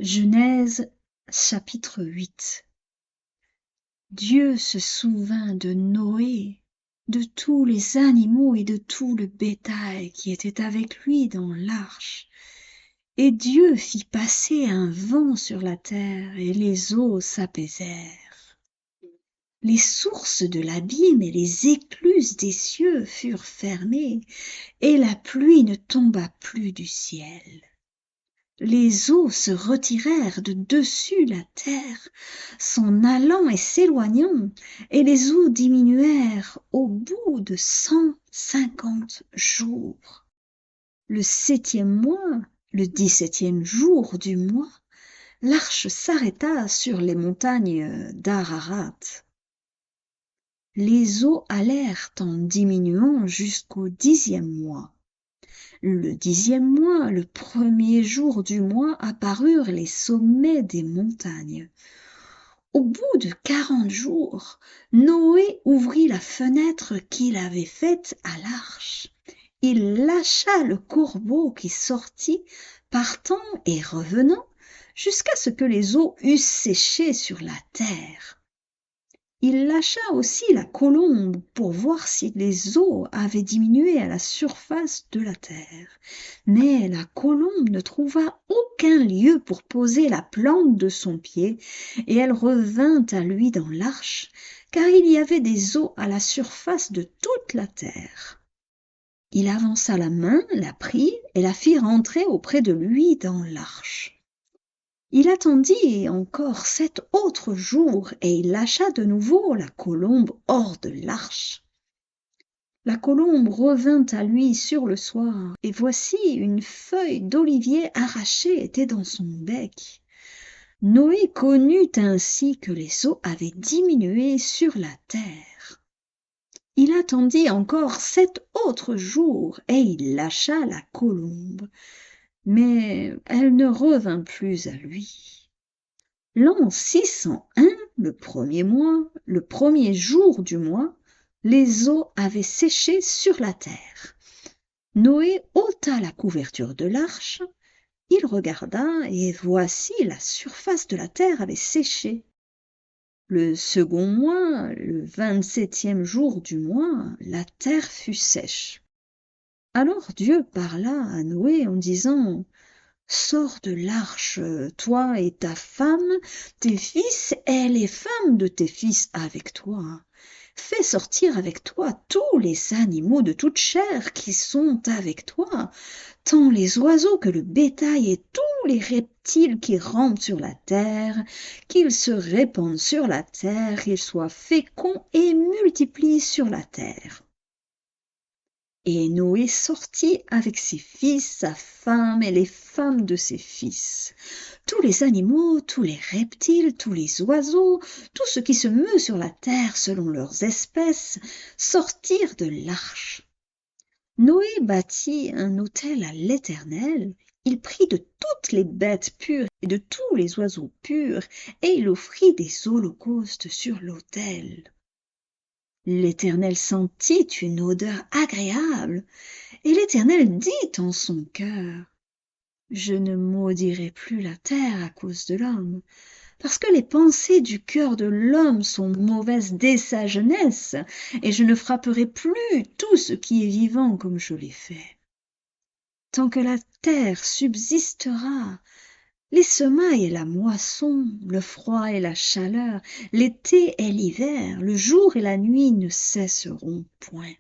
Genèse chapitre 8. Dieu se souvint de Noé, de tous les animaux et de tout le bétail qui était avec lui dans l'arche. Et Dieu fit passer un vent sur la terre, et les eaux s'apaisèrent. Les sources de l'abîme et les écluses des cieux furent fermées, et la pluie ne tomba plus du ciel. Les eaux se retirèrent de dessus la terre, s'en allant et s'éloignant, et les eaux diminuèrent au bout de 150 jours. Le 7e mois, le 17e jour du mois, l'arche s'arrêta sur les montagnes d'Ararat. Les eaux allèrent en diminuant jusqu'au 10e mois. Le 10e mois, le 1er jour du mois, apparurent les sommets des montagnes. Au bout de 40 jours, Noé ouvrit la fenêtre qu'il avait faite à l'arche. Il lâcha le corbeau qui sortit, partant et revenant, jusqu'à ce que les eaux eussent séché sur la terre. Il lâcha aussi la colombe pour voir si les eaux avaient diminué à la surface de la terre. Mais la colombe ne trouva aucun lieu pour poser la plante de son pied, et elle revint à lui dans l'arche, car il y avait des eaux à la surface de toute la terre. Il avança la main, la prit et la fit rentrer auprès de lui dans l'arche. Il attendit encore 7 autres jours, et il lâcha de nouveau la colombe hors de l'arche. La colombe revint à lui sur le soir, et voici une feuille d'olivier arrachée était dans son bec. Noé connut ainsi que les eaux avaient diminué sur la terre. Il attendit encore 7 autres jours, et il lâcha la colombe, mais elle ne revint plus à lui. L'an 601, le 1er mois, le 1er jour du mois, les eaux avaient séché sur la terre. Noé ôta la couverture de l'arche, il regarda, et voici la surface de la terre avait séché. Le 2e mois, le 27e jour du mois, la terre fut sèche. Alors Dieu parla à Noé en disant: Sors de l'arche, toi et ta femme, tes fils et les femmes de tes fils avec toi. Fais sortir avec toi tous les animaux de toute chair qui sont avec toi, tant les oiseaux que le bétail et tous les reptiles qui rampent sur la terre, qu'ils se répandent sur la terre, qu'ils soient féconds et multiplient sur la terre. Et Noé sortit avec ses fils, sa femme et les femmes de ses fils. Tous les animaux, tous les reptiles, tous les oiseaux, tout ce qui se meut sur la terre selon leurs espèces, sortirent de l'arche. Noé bâtit un autel à l'Éternel. Il prit de toutes les bêtes pures et de tous les oiseaux purs, et il offrit des holocaustes sur l'autel. L'Éternel sentit une odeur agréable, et l'Éternel dit en son cœur: Je ne maudirai plus la terre à cause de l'homme, parce que les pensées du cœur de l'homme sont mauvaises dès sa jeunesse, et je ne frapperai plus tout ce qui est vivant comme je l'ai fait. Tant que la terre subsistera, les semailles et la moisson, le froid et la chaleur, l'été et l'hiver, le jour et la nuit ne cesseront point.